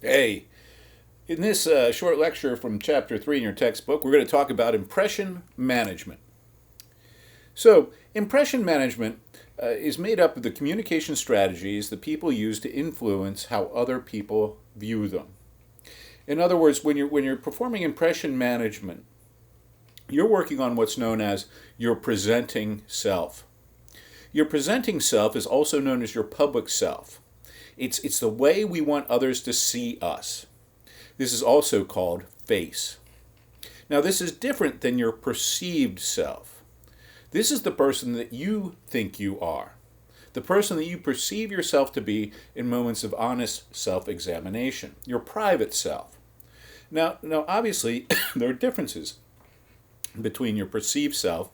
Hey, in this short lecture from Chapter 3 in your textbook, we're going to talk about impression management. So, impression management is made up of the communication strategies that people use to influence how other people view them. In other words, when you're performing impression management, you're working on what's known as your presenting self. Your presenting self is also known as your public self. It's the way we want others to see us. This is also called face. Now, this is different than your perceived self. This is the person that you think you are, the person that you perceive yourself to be in moments of honest self examination, your private self. Now, obviously, there are differences between your perceived self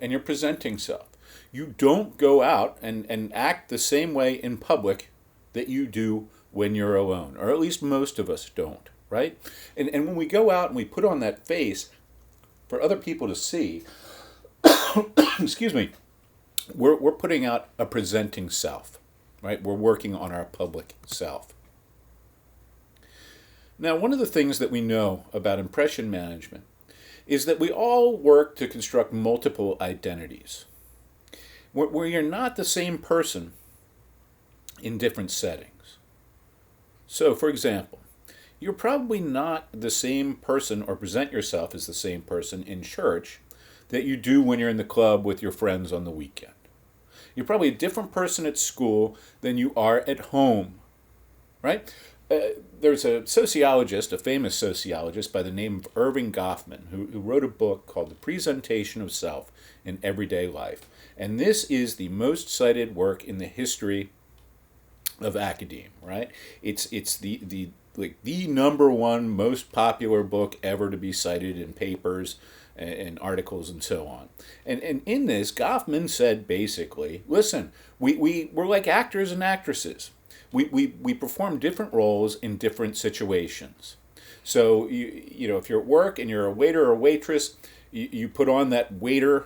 and your presenting self. You don't go out and act the same way in public that you do when you're alone, or at least most of us don't, right? And when we go out and we put on that face for other people to see, excuse me, we're putting out a presenting self, right? We're working on our public self. Now, one of the things that we know about impression management is that we all work to construct multiple identities, where you're not the same person in different settings. So, for example, you're probably not the same person or present yourself as the same person in church that you do when you're in the club with your friends on the weekend. You're probably a different person at school than you are at home, right? There's a sociologist, a famous sociologist by the name of Irving Goffman, who wrote a book called The Presentation of Self in Everyday Life. And this is the most cited work in the history of academia, right? It's the number one most popular book ever to be cited in papers and articles and so on. And in this, Goffman said basically, listen, we're like actors and actresses. We perform different roles in different situations. So, if you're at work and you're a waiter or a waitress, you put on that waiter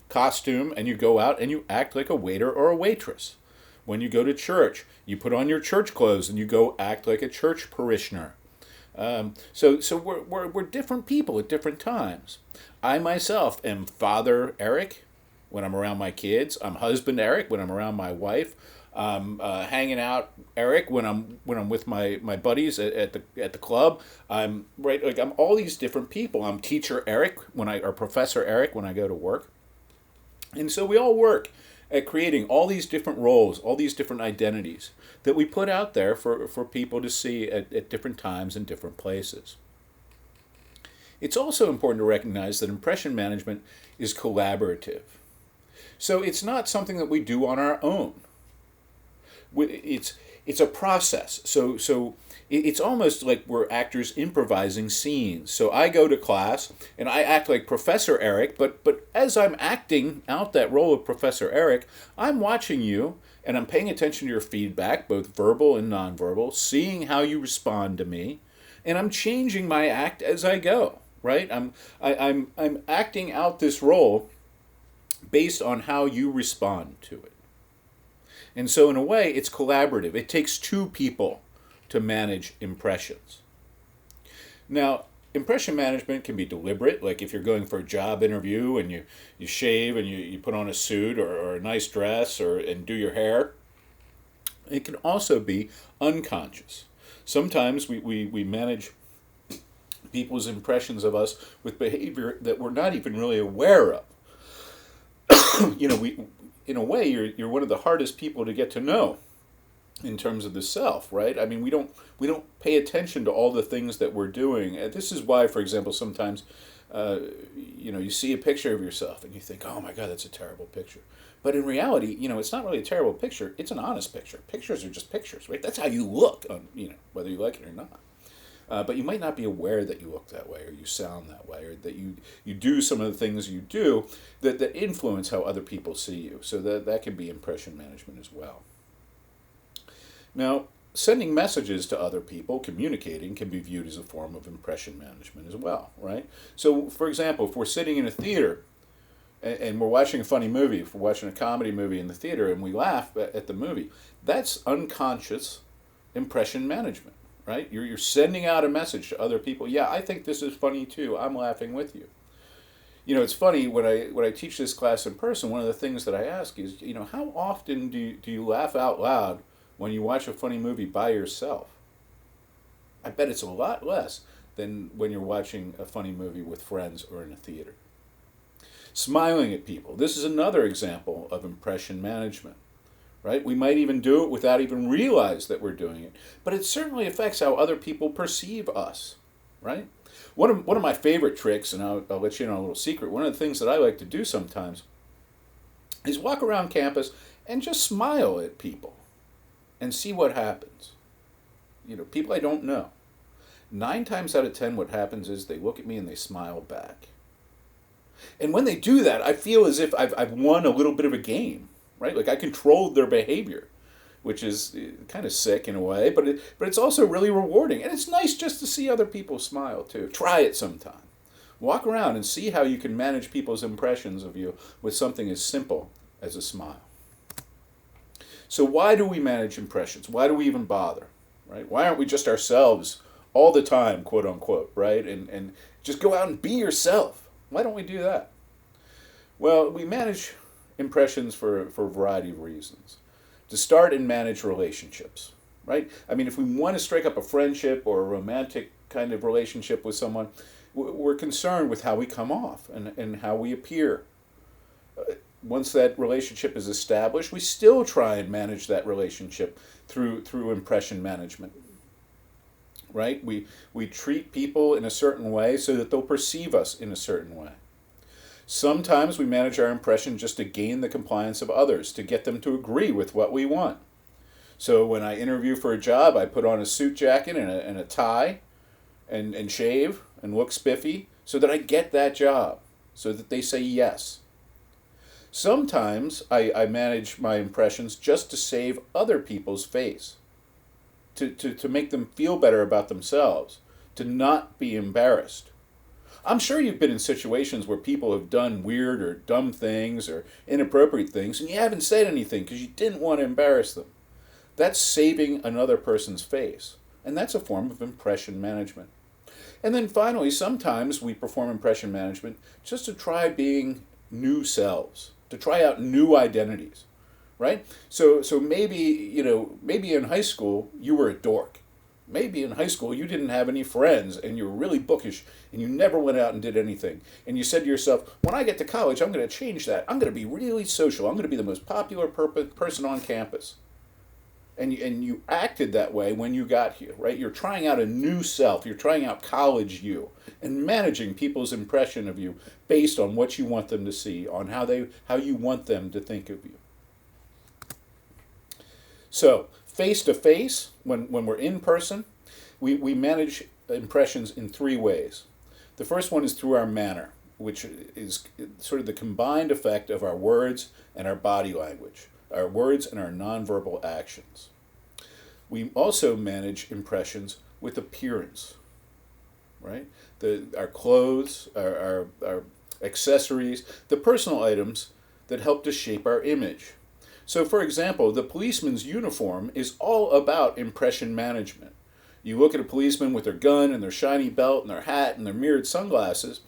costume and you go out and you act like a waiter or a waitress. When you go to church, you put on your church clothes and you go act like a church parishioner. So we're different people at different times. I myself am Father Erik when I'm around my kids. I'm husband Erik when I'm around my wife. I'm hanging out Erik when I'm with my buddies at the club. I'm right like I'm all these different people. I'm teacher Erik or professor Erik when I go to work. And so we all work at creating all these different roles, all these different identities that we put out there for people to see at different times and different places. It's also important to recognize that impression management is collaborative. So it's not something that we do on our own. It's a process. So it's almost like we're actors improvising scenes. So I go to class and I act like Professor Erik, but as I'm acting out that role of Professor Erik, I'm watching you and I'm paying attention to your feedback, both verbal and nonverbal, seeing how you respond to me, and I'm changing my act as I go. Right? I'm acting out this role based on how you respond to it. And so, in a way, it's collaborative. It takes two people to manage impressions. Now, impression management can be deliberate, like if you're going for a job interview and you shave and you put on a suit or a nice dress and do your hair. It can also be unconscious. Sometimes we manage people's impressions of us with behavior that we're not even really aware of. We in a way you're one of the hardest people to get to know in terms of the self, right? I mean, we don't pay attention to all the things that we're doing. And this is why, for example, sometimes you see a picture of yourself and you think, oh my God, that's a terrible picture. But in reality, it's not really a terrible picture. It's an honest picture. Pictures are just pictures, right? That's how you look, whether you like it or not. But you might not be aware that you look that way or you sound that way or that you do some of the things you do that influence how other people see you. So that can be impression management as well. Now, sending messages to other people, communicating, can be viewed as a form of impression management as well, right? So, for example, if we're sitting in a theater and we're watching a funny movie, if we're watching a comedy movie in the theater and we laugh at the movie, that's unconscious impression management, right? You're sending out a message to other people. Yeah, I think this is funny too. I'm laughing with you. It's funny when I teach this class in person. One of the things that I ask is, how often do you laugh out loud when you watch a funny movie by yourself? I bet it's a lot less than when you're watching a funny movie with friends or in a theater. Smiling at people. This is another example of impression management, right? We might even do it without even realize that we're doing it, but it certainly affects how other people perceive us, right? One of my favorite tricks, and I'll let you in on a little secret, one of the things that I like to do sometimes is walk around campus and just smile at people and see what happens. People I don't know. 9 times out of 10, what happens is they look at me and they smile back. And when they do that, I feel as if I've won a little bit of a game, right? Like I controlled their behavior, which is kind of sick in a way, but it's also really rewarding. And it's nice just to see other people smile too. Try it sometime. Walk around and see how you can manage people's impressions of you with something as simple as a smile. So why do we manage impressions? Why do we even bother, right? Why aren't we just ourselves all the time, quote unquote, right? And just go out and be yourself. Why don't we do that? Well, we manage impressions for a variety of reasons. To start and manage relationships, right? I mean, if we want to strike up a friendship or a romantic kind of relationship with someone, we're concerned with how we come off and how we appear. Once that relationship is established, we still try and manage that relationship through impression management, right? We treat people in a certain way so that they'll perceive us in a certain way. Sometimes we manage our impression just to gain the compliance of others, to get them to agree with what we want. So when I interview for a job, I put on a suit jacket and a tie and shave and look spiffy so that I get that job, so that they say yes. Sometimes I manage my impressions just to save other people's face, to make them feel better about themselves, to not be embarrassed. I'm sure you've been in situations where people have done weird or dumb things or inappropriate things, and you haven't said anything because you didn't want to embarrass them. That's saving another person's face, and that's a form of impression management. And then finally, sometimes we perform impression management just to try being new selves, to try out new identities, right? So maybe, maybe in high school you were a dork. Maybe in high school you didn't have any friends and you were really bookish and you never went out and did anything. And you said to yourself, when I get to college, I'm going to change that. I'm going to be really social. I'm going to be the most popular person on campus. And you acted that way when you got here, right? You're trying out a new self. You're trying out college you and managing people's impression of you based on what you want them to see, on how you want them to think of you. So, face to face, when we're in person, we manage impressions in 3 ways. The first one is through our manner, which is sort of the combined effect of our words and our body language, our words and our nonverbal actions. We also manage impressions with appearance, right? Our clothes, our accessories, the personal items that help to shape our image. So, for example, the policeman's uniform is all about impression management. You look at a policeman with their gun and their shiny belt and their hat and their mirrored sunglasses,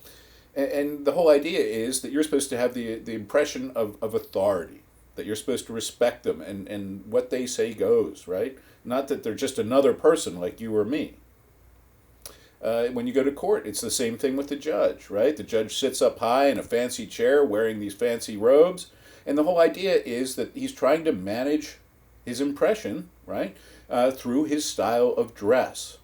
and the whole idea is that you're supposed to have the impression of authority, that you're supposed to respect them and what they say goes, right? Not that they're just another person like you or me. When you go to court, it's the same thing with the judge, right? The judge sits up high in a fancy chair wearing these fancy robes. And the whole idea is that he's trying to manage his impression, right, through his style of dress.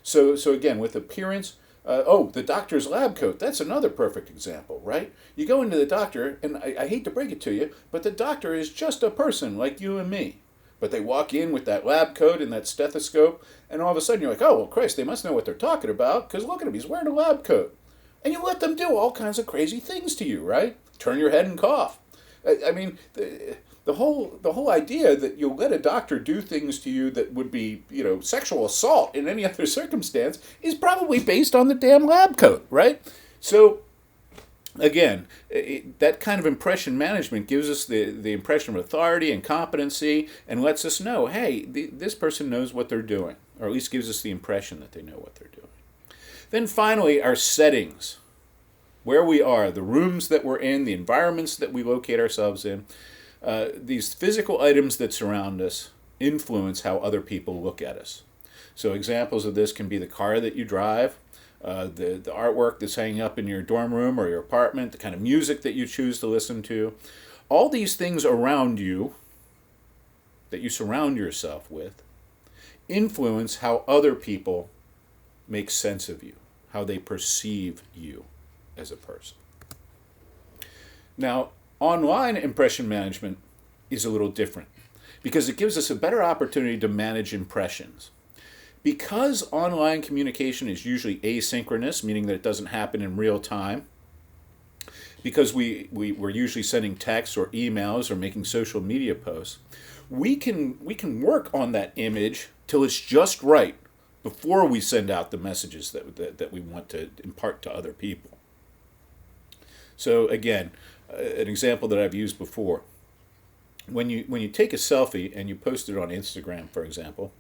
So again, with appearance, the doctor's lab coat, that's another perfect example, right? You go into the doctor, and I hate to break it to you, but the doctor is just a person like you and me. But they walk in with that lab coat and that stethoscope, and all of a sudden you're like, oh, well, Christ, they must know what they're talking about, because look at him, he's wearing a lab coat. And you let them do all kinds of crazy things to you, right? Turn your head and cough. I mean, the whole idea that you'll let a doctor do things to you that would be, sexual assault in any other circumstance is probably based on the damn lab coat, right? So, again, that kind of impression management gives us the impression of authority and competency and lets us know, hey, this person knows what they're doing, or at least gives us the impression that they know what they're doing. Then finally, our settings. Where we are, the rooms that we're in, the environments that we locate ourselves in, these physical items that surround us influence how other people look at us. So examples of this can be the car that you drive, the artwork that's hanging up in your dorm room or your apartment, the kind of music that you choose to listen to. All these things around you that you surround yourself with influence how other people make sense of you, how they perceive you as a person. Now, online impression management is a little different because it gives us a better opportunity to manage impressions. Because online communication is usually asynchronous, meaning that it doesn't happen in real time, because we're usually sending texts or emails or making social media posts, we can work on that image till it's just right before we send out the messages that we want to impart to other people. So again, an example that I've used before, when you take a selfie and you post it on Instagram, for example,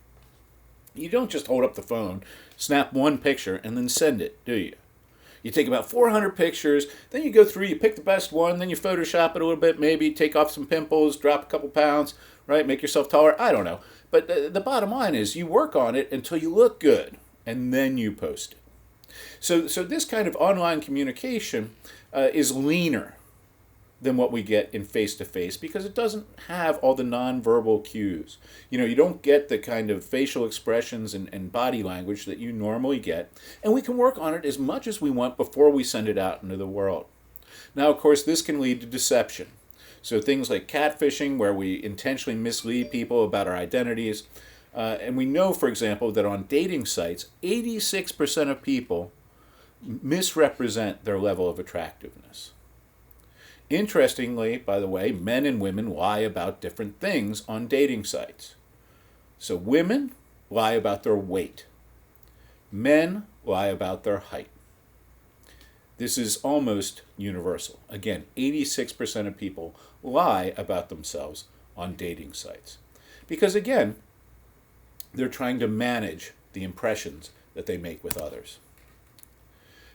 you don't just hold up the phone, snap one picture, and then send it, do you? You take about 400 pictures, then you go through, you pick the best one, then you Photoshop it a little bit, maybe take off some pimples, drop a couple pounds, right? Make yourself taller, I don't know. But the bottom line is you work on it until you look good, and then you post it. So this kind of online communication is leaner than what we get in face-to-face because it doesn't have all the nonverbal cues. You don't get the kind of facial expressions and body language that you normally get, and we can work on it as much as we want before we send it out into the world. Now, of course, this can lead to deception. So things like catfishing, where we intentionally mislead people about our identities. And we know, for example, that on dating sites, 86% of people misrepresent their level of attractiveness. Interestingly, by the way, men and women lie about different things on dating sites. So women lie about their weight. Men lie about their height. This is almost universal. Again, 86% of people lie about themselves on dating sites. Because again, they're trying to manage the impressions that they make with others.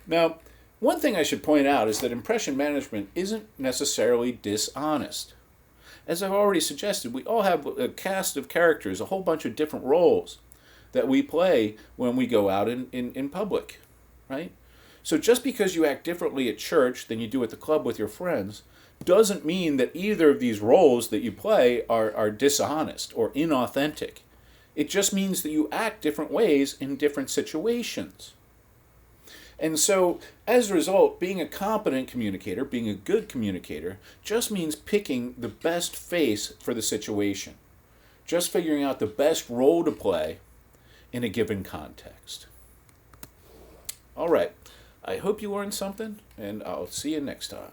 Now, one thing I should point out is that impression management isn't necessarily dishonest. As I've already suggested, we all have a cast of characters, a whole bunch of different roles that we play when we go out in public, right? So just because you act differently at church than you do at the club with your friends doesn't mean that either of these roles that you play are dishonest or inauthentic. It just means that you act different ways in different situations. And so, as a result, being a competent communicator, being a good communicator, just means picking the best face for the situation. Just figuring out the best role to play in a given context. All right. I hope you learned something, and I'll see you next time.